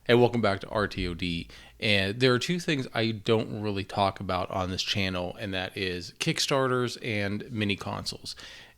Hey, welcome back to RTOD. And there are two things I don't really talk about on this channel, and that is Kickstarters and mini consoles.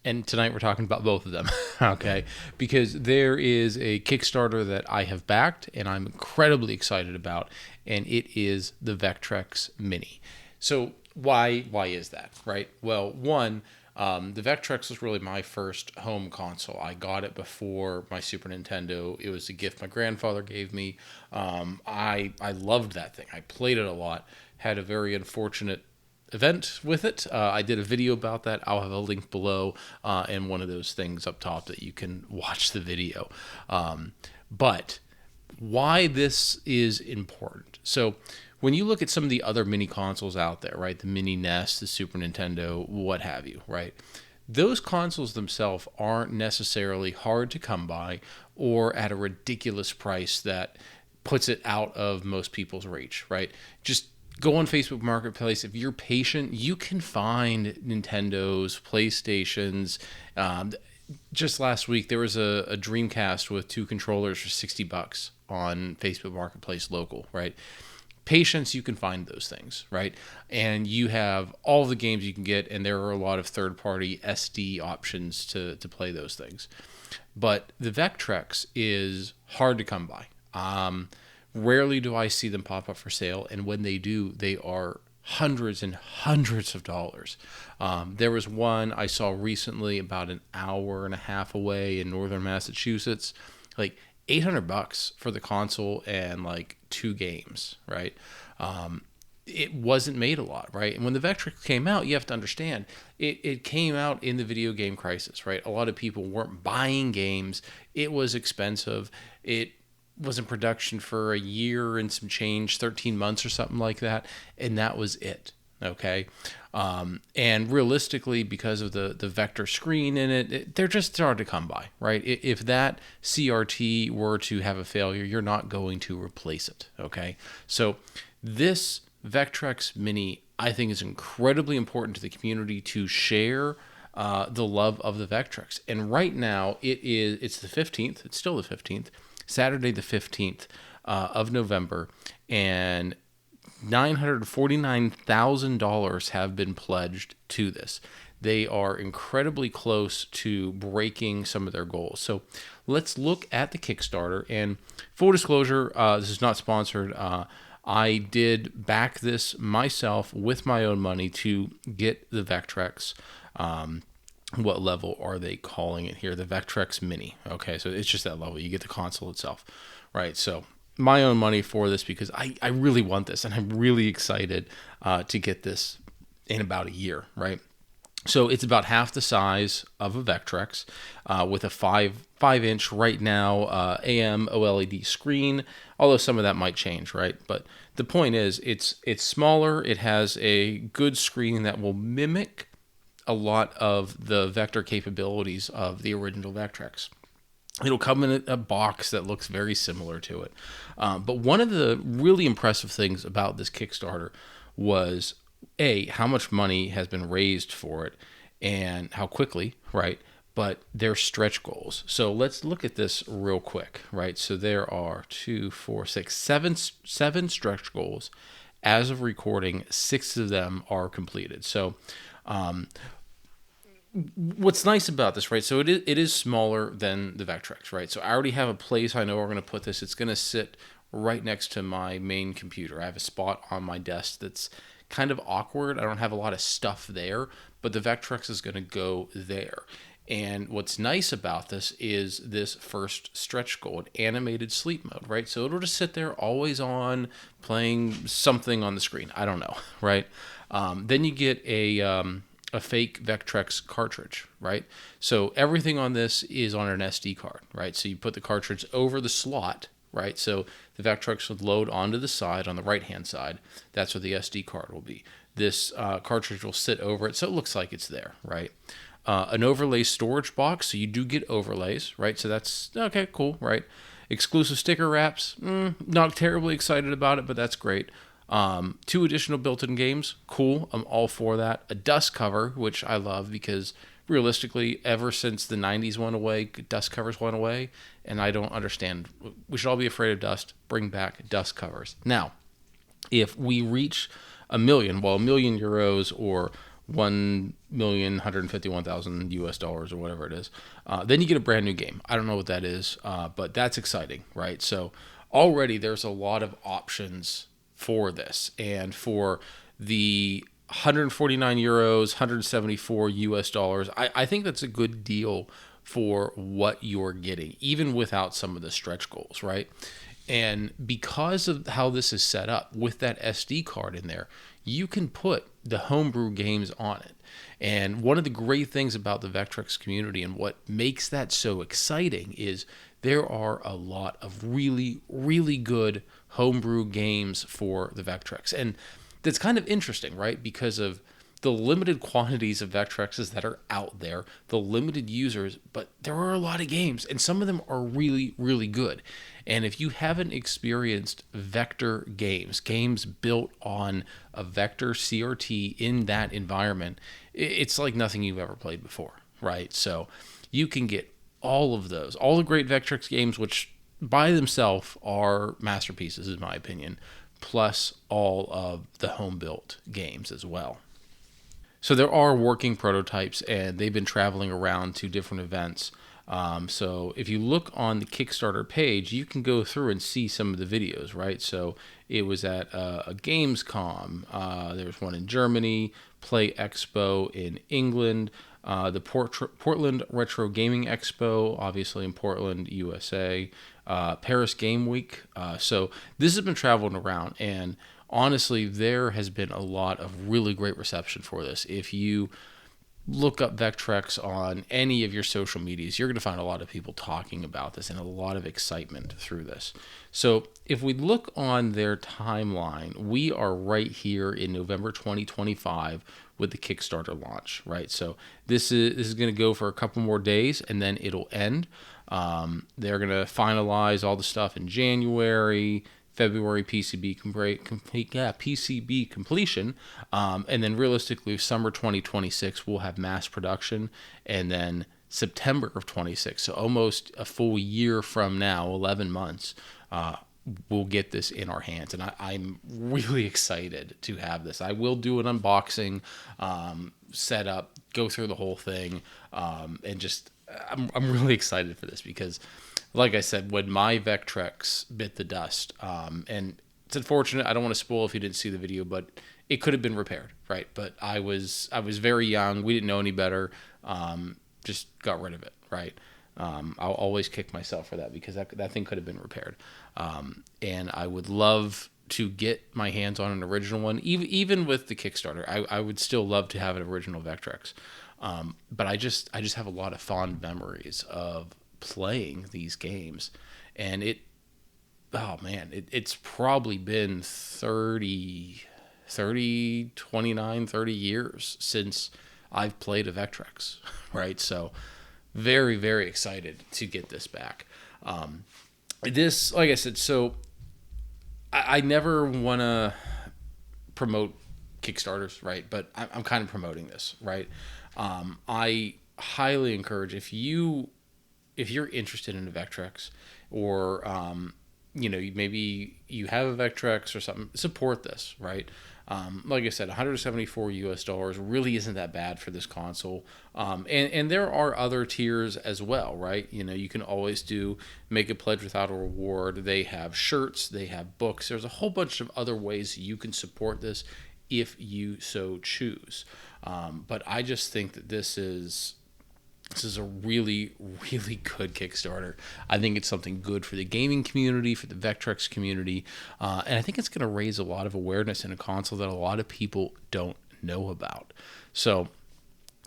And tonight we're talking about both of them, okay? Because there is a Kickstarter that I have backed and I'm incredibly excited about, and it is the Vectrex Mini. So why is that, right? Well, one, the Vectrex was really my first home console. I got it before my Super Nintendo. It was a gift my grandfather gave me. I loved that thing. I played it a lot. Had a very unfortunate event with it. I did a video about that. I'll have a link below and one of those things up top that you can watch the video. But why this is important. So when you look at some of the other mini consoles out there, right? The mini NES, the Super Nintendo, what have you, right? Those consoles themselves aren't necessarily hard to come by or at a ridiculous price that puts it out of most people's reach, right? Just go on Facebook Marketplace. If you're patient, you can find Nintendos, PlayStations. Just last week, there was a Dreamcast with two controllers for $60 on Facebook Marketplace local, right? Patience, you can find those things, right? And you have all the games you can get, and there are a lot of third-party SD options to play those things. But the Vectrex is hard to come by. Rarely do I see them pop up for sale, and when they do, they are hundreds and hundreds of dollars. There was one I saw recently about an hour and a half away in northern Massachusetts, like $800 for the console and like two games, right? It wasn't made a lot, right? And when the Vectrex came out, you have to understand, it came out in the video game crisis, right? A lot of people weren't buying games. It was expensive. It was in production for a year and some change, 13 months or something like that, and that was it. Okay, and realistically, because of the vector screen in it, they're just hard to come by, right? If that CRT were to have a failure, you're not going to replace it. Okay, so this Vectrex Mini, I think, is incredibly important to the community to share the love of the Vectrex. And right now, it's the 15th. It's still the 15th. Saturday the 15th of November, and $949,000 have been pledged to this. They are incredibly close to breaking some of their goals. So let's look at the Kickstarter. And full disclosure, this is not sponsored. I did back this myself with my own money to get the Vectrex. What level are they calling it here? The Vectrex Mini. Okay, so it's just that level. You get the console itself, right? So my own money for this because I really want this, and I'm really excited to get this in about a year, right? So it's about half the size of a Vectrex with a 5-inch right now AM OLED screen, although some of that might change, right? But the point is it's smaller. It has a good screen that will mimic a lot of the vector capabilities of the original Vectrex. It'll come in a box that looks very similar to it. But one of the really impressive things about this Kickstarter was, A, how much money has been raised for it and how quickly, right? But their stretch goals. So let's look at this real quick, right? So there are 7 stretch goals. As of recording, 6 of them are completed. So what's nice about this, right? So it is smaller than the Vectrex, right? So I already have a place I know where we're going to put this. It's going to sit right next to my main computer. I have a spot on my desk that's kind of awkward. I don't have a lot of stuff there, but the Vectrex is going to go there. And what's nice about this is this first stretch goal, an animated sleep mode, right? So it'll just sit there always on, playing something on the screen. I don't know, right? Then you get a fake Vectrex cartridge, right? So everything on this is on an SD card, right? So you put the cartridge over the slot, right? So the Vectrex would load onto the side, on the right-hand side. That's where the SD card will be. This cartridge will sit over it, so it looks like it's there, right? An overlay storage box, so you do get overlays, right? So that's, okay, cool, right? Exclusive sticker wraps, not terribly excited about it, but that's great. 2 additional built-in games, cool, I'm all for that. A dust cover, which I love because realistically, ever since the 90s went away, dust covers went away, and I don't understand. We should all be afraid of dust. Bring back dust covers. Now, if we reach a million, well, €1,000,000 or 1,151,000 US dollars or whatever it is, then you get a brand new game. I don't know what that is, but that's exciting, right? So already there's a lot of options for this, and for the €149, 174 US dollars, I think that's a good deal for what you're getting, even without some of the stretch goals, right? And because of how this is set up with that SD card in there, you can put the homebrew games on it. And one of the great things about the Vectrex community and what makes that so exciting is there are a lot of really, really good homebrew games for the Vectrex. And that's kind of interesting, right? Because of the limited quantities of Vectrexes that are out there, the limited users, but there are a lot of games, and some of them are really, really good. And if you haven't experienced vector games built on a vector CRT in that environment, it's like nothing you've ever played before, right? So you can get all of those, all the great Vectrex games, which by themselves are masterpieces, in my opinion, plus all of the home-built games as well. So there are working prototypes, and they've been traveling around to different events. So if you look on the Kickstarter page, you can go through and see some of the videos, right? So it was at a Gamescom. There was one in Germany, Play Expo in England, the Portland Retro Gaming Expo, obviously in Portland, USA, Paris Game Week. So this has been traveling around, and honestly, there has been a lot of really great reception for this. If you look up Vectrex on any of your social medias, you're going to find a lot of people talking about this and a lot of excitement through this. So if we look on their timeline, we are right here in November 2025 with the Kickstarter launch, right? So this is going to go for a couple more days, and then it'll end. They're going to finalize all the stuff in January, February PCB PCB completion, and then realistically summer 2026 we'll have mass production, and then September of 26, so almost a full year from now, 11 months, we'll get this in our hands, and I'm really excited to have this. I will do an unboxing, set up, go through the whole thing, and just I'm really excited for this because, like I said, when my Vectrex bit the dust, and it's unfortunate, I don't want to spoil if you didn't see the video, but it could have been repaired, right? But I was very young. We didn't know any better. Just got rid of it, right? I'll always kick myself for that because that thing could have been repaired. And I would love to get my hands on an original one, even with the Kickstarter. I would still love to have an original Vectrex. But I just have a lot of fond memories of playing these games, and it's probably been 30 years since I've played a Vectrex, right? So very, very excited to get this back. This, like I said, so I never want to promote Kickstarters, right? But I'm kind of promoting this, right? I highly encourage, if you're interested in a Vectrex, or maybe you have a Vectrex or something, support this, right? Like I said, 174 US dollars really isn't that bad for this console. And there are other tiers as well, right? You can always make a pledge without a reward. They have shirts, they have books. There's a whole bunch of other ways you can support this if you so choose. But I just think that this is a really, really good Kickstarter. I think it's something good for the gaming community, for the Vectrex community, and I think it's going to raise a lot of awareness in a console that a lot of people don't know about. So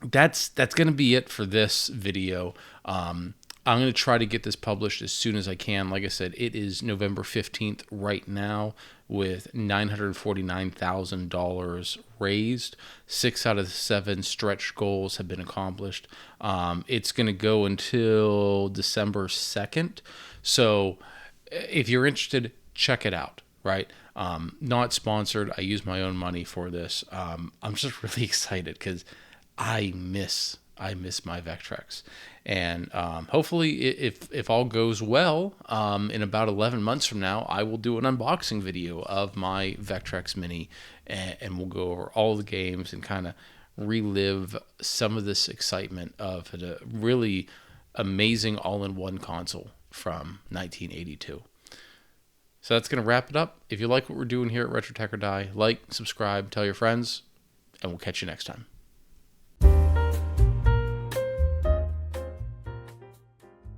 that's going to be it for this video. I'm going to try to get this published as soon as I can. Like I said, it is November 15th right now with $949,000 raised. 6 out of the 7 stretch goals have been accomplished. It's going to go until December 2nd. So if you're interested, check it out, right? Not sponsored. I use my own money for this. I'm just really excited because I miss I miss my Vectrex. And hopefully, if all goes well, in about 11 months from now, I will do an unboxing video of my Vectrex Mini, and we'll go over all the games and kind of relive some of this excitement of a really amazing all-in-one console from 1982. So that's going to wrap it up. If you like what we're doing here at Retro Tech or Die, like, subscribe, tell your friends, and we'll catch you next time.